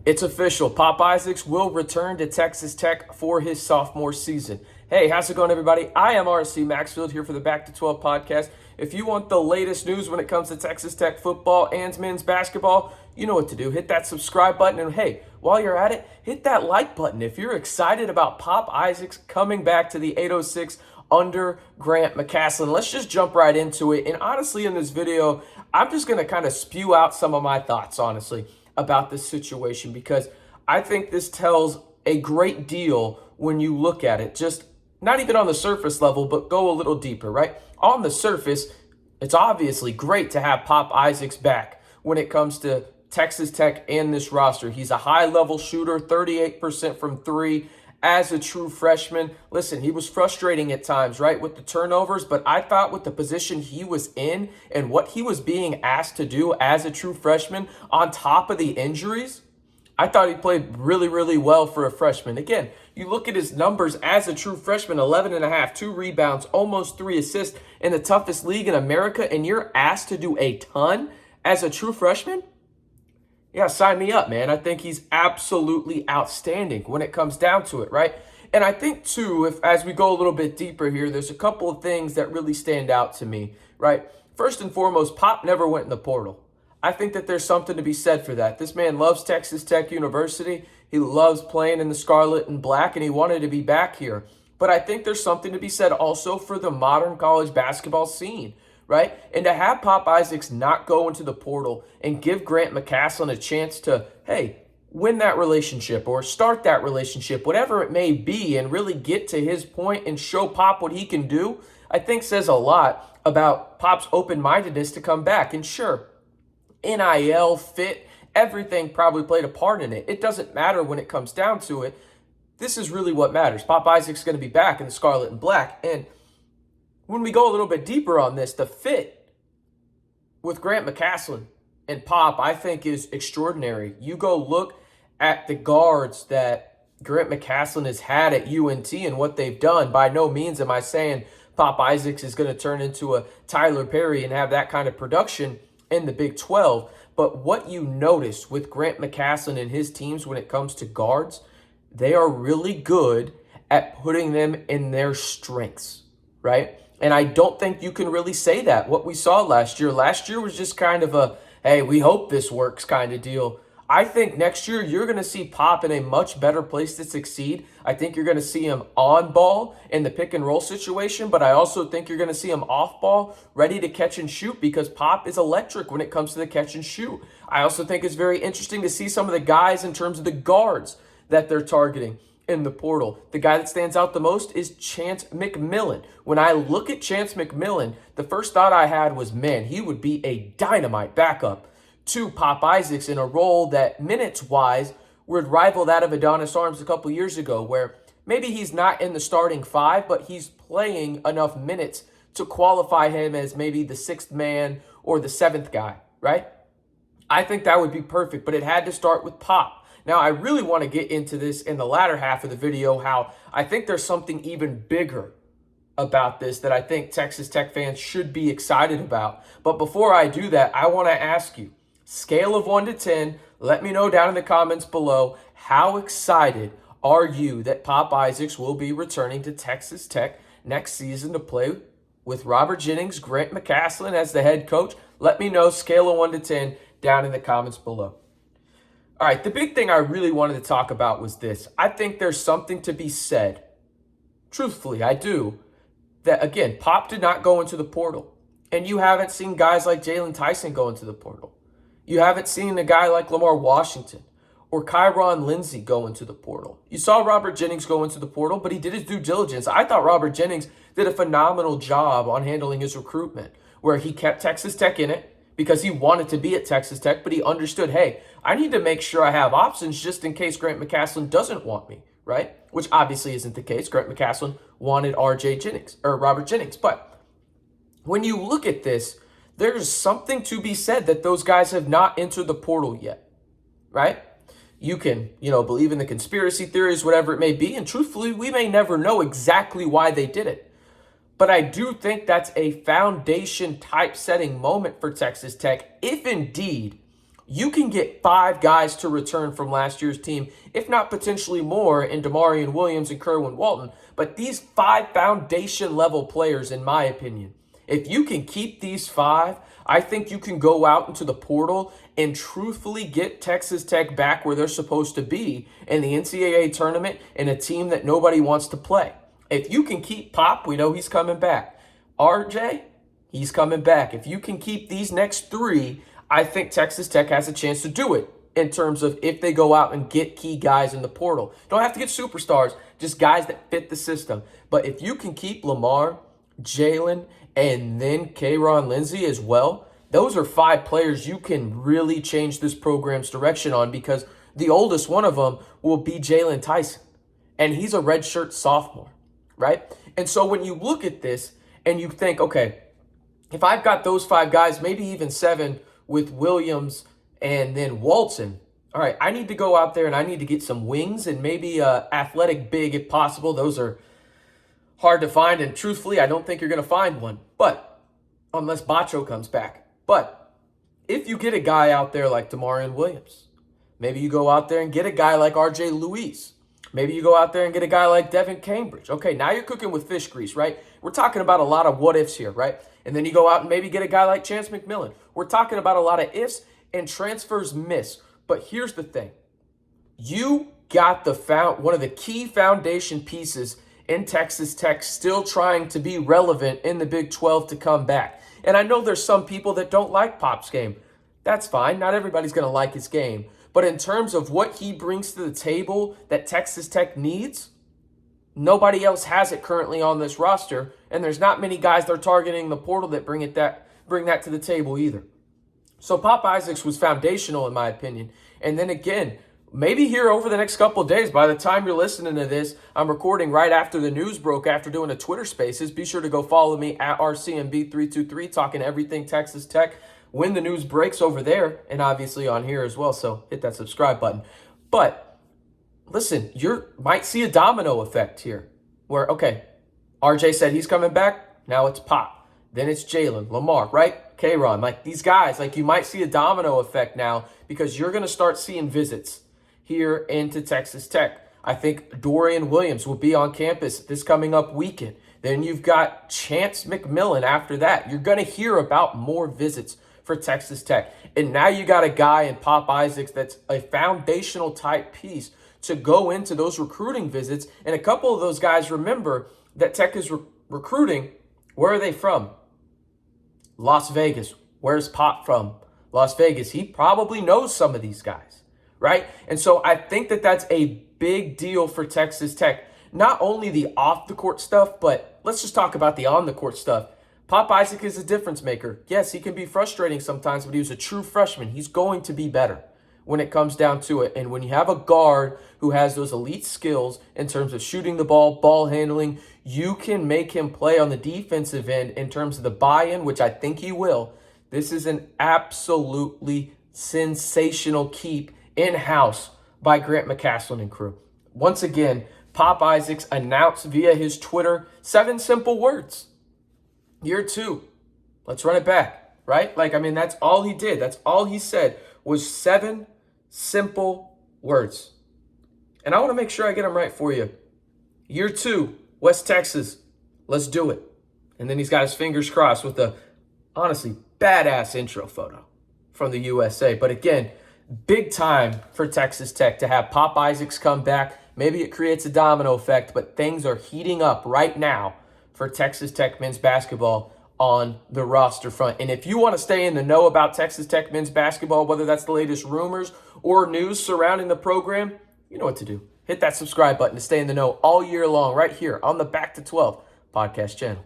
It's official. Pop Isaacs will return to Texas Tech for his sophomore season. Hey, how's it going, everybody? I am RC Maxfield here for the Back to 12 podcast. If you want the latest news when it comes to Texas Tech football and men's basketball, you know what to do. Hit that subscribe button, and hey, while you're at it, hit that like button. If you're excited about Pop Isaacs coming back to the 806 under Grant McCasland, let's just jump right into it. And honestly, in this video, I'm just going to kind of spew out some of my thoughts, honestly, about this situation, because I think this tells a great deal when you look at it, just not even on the surface level, but go a little deeper, right? On the surface, it's obviously great to have Pop Isaacs back when it comes to Texas Tech and this roster. He's a high-level shooter, 38% from three as a true freshman. Listen, he was frustrating at times, right, with the turnovers, but I thought with the position he was in and what he was being asked to do as a true freshman on top of the injuries, I thought he played really, really well for a freshman. Again, you look at his numbers as a true freshman, 11 and a half, 2 rebounds, almost 3 assists in the toughest league in America, and you're asked to do a ton as a true freshman? Yeah, sign me up, man. I think he's absolutely outstanding when it comes down to it, right? And I think, too, as we go a little bit deeper here, there's a couple of things that really stand out to me, right? First and foremost, Pop never went in the portal. I think that there's something to be said for that. This man loves Texas Tech University. He loves playing in the scarlet and black, and he wanted to be back here. But I think there's something to be said also for the modern college basketball scene, right? And to have Pop Isaacs not go into the portal and give Grant McCasland a chance to, hey, win that relationship or start that relationship, whatever it may be, and really get to his point and show Pop what he can do, I think says a lot about Pop's open-mindedness to come back. And sure, NIL, fit, everything probably played a part in it. It doesn't matter when it comes down to it. This is really what matters. Pop Isaacs is going to be back in the scarlet and black. And when we go a little bit deeper on this, the fit with Grant McCasland and Pop, I think, is extraordinary. You go look at the guards that Grant McCasland has had at UNT and what they've done. By no means am I saying Pop Isaacs is going to turn into a Tyler Perry and have that kind of production in the Big 12. But what you notice with Grant McCasland and his teams when it comes to guards, they are really good at putting them in their strengths, right? And I don't think you can really say that. What we saw last year was just kind of a, hey, we hope this works kind of deal. I think next year you're going to see Pop in a much better place to succeed. I think you're going to see him on ball in the pick and roll situation, but I also think you're going to see him off ball, ready to catch and shoot, because Pop is electric when it comes to the catch and shoot. I also think it's very interesting to see some of the guys in terms of the guards that they're targeting in the portal. The guy that stands out the most is Chance McMillan. When I look at Chance McMillan, the first thought I had was, man, he would be a dynamite backup to Pop Isaacs in a role that minutes-wise would rival that of Adonis Arms a couple years ago, where maybe he's not in the starting 5, but he's playing enough minutes to qualify him as maybe the 6th man or the 7th guy, right? I think that would be perfect, but it had to start with Pop. Now, I really want to get into this in the latter half of the video, how I think there's something even bigger about this that I think Texas Tech fans should be excited about. But before I do that, I want to ask you, scale of 1 to 10, let me know down in the comments below, how excited are you that Pop Isaacs will be returning to Texas Tech next season to play with Robert Jennings, Grant McCasland as the head coach? Let me know, scale of 1 to 10, down in the comments below. All right, the big thing I really wanted to talk about was this. I think there's something to be said, truthfully, I do, that, again, Pop did not go into the portal. And you haven't seen guys like Jalen Tyson go into the portal. You haven't seen a guy like Lamar Washington or Kyron Lindsey go into the portal. You saw Robert Jennings go into the portal, but he did his due diligence. I thought Robert Jennings did a phenomenal job on handling his recruitment, where he kept Texas Tech in it because he wanted to be at Texas Tech, but he understood, hey, I need to make sure I have options just in case Grant McCasland doesn't want me, right? Which obviously isn't the case. Grant McCasland wanted RJ Jennings or Robert Jennings. But when you look at this, there's something to be said that those guys have not entered the portal yet, right? You can, believe in the conspiracy theories, whatever it may be. And truthfully, we may never know exactly why they did it. But I do think that's a foundation type setting moment for Texas Tech, if indeed You can get 5 guys to return from last year's team, if not potentially more, in Damarian Williams and Kerwin Walton. But these 5 foundation level players, in my opinion, if you can keep these 5, I think you can go out into the portal and truthfully get Texas Tech back where they're supposed to be in the NCAA tournament and a team that nobody wants to play. If you can keep Pop, we know he's coming back. RJ, he's coming back. If you can keep these next 3, I think Texas Tech has a chance to do it in terms of if they go out and get key guys in the portal. Don't have to get superstars, just guys that fit the system. But if you can keep Lamar, Jalen, and then Kayron Lindsey as well, those are 5 players you can really change this program's direction on, because the oldest one of them will be Jalen Tyson, and he's a redshirt sophomore, right? And so when you look at this and you think, okay, if I've got those 5 guys, maybe even 7 with Williams and then Walton, all right, I need to go out there and I need to get some wings and maybe athletic big if possible. Those are hard to find, and truthfully, I don't think you're going to find one, but unless Bacho comes back. But if you get a guy out there like Damarian Williams, maybe you go out there and get a guy like RJ Luis. Maybe you go out there and get a guy like Devin Cambridge. Okay, now you're cooking with fish grease, right? We're talking about a lot of what ifs here, right? And then you go out and maybe get a guy like Chance McMillan. We're talking about a lot of ifs and transfers miss. But here's the thing. You got one of the key foundation pieces in Texas Tech still trying to be relevant in the Big 12 to come back. And I know there's some people that don't like Pop's game. That's fine. Not everybody's going to like his game. But in terms of what he brings to the table that Texas Tech needs, nobody else has it currently on this roster. And there's not many guys they're targeting the portal that bring that to the table either. So Pop Isaacs was foundational in my opinion. And then again, maybe here over the next couple of days, by the time you're listening to this, I'm recording right after the news broke after doing a Twitter Spaces. Be sure to go follow me at RCMB323, talking everything Texas Tech when the news breaks over there, and obviously on here as well. So hit that subscribe button. But listen, you might see a domino effect here where, okay, RJ said he's coming back. Now it's Pop. Then it's Jalen, Lamar, right? Kayron, like these guys, like you might see a domino effect now because you're going to start seeing visits here into Texas Tech. I think Dorian Williams will be on campus this coming up weekend. Then you've got Chance McMillan after that. You're going to hear about more visits for Texas Tech. And now you got a guy in Pop Isaacs that's a foundational type piece to go into those recruiting visits. And a couple of those guys, remember that Tech is recruiting. Where are they from? Las Vegas. Where's Pop from? Las Vegas. He probably knows some of these guys, right? And so I think that that's a big deal for Texas Tech. Not only the off-the-court stuff, but let's just talk about the on-the-court stuff. Pop Isaac is a difference maker. Yes, he can be frustrating sometimes, but he was a true freshman. He's going to be better when it comes down to it. And when you have a guard who has those elite skills in terms of shooting the ball, ball handling, you can make him play on the defensive end in terms of the buy-in, which I think he will. This is an absolutely sensational keep in-house by Grant McCaslin and crew. Once again, Pop Isaacs announced via his Twitter 7 simple words. Year 2, let's run it back, right? Like, I mean, that's all he did. That's all he said was 7 simple words. And I want to make sure I get them right for you. Year 2, West Texas, let's do it. And then he's got his fingers crossed with a, honestly, badass intro photo from the USA. But again, big time for Texas Tech to have Pop Isaacs come back. Maybe it creates a domino effect, but things are heating up right now for Texas Tech men's basketball on the roster front. And if you want to stay in the know about Texas Tech men's basketball, whether that's the latest rumors or news surrounding the program, you know what to do. Hit that subscribe button to stay in the know all year long right here on the Back to 12 podcast channel.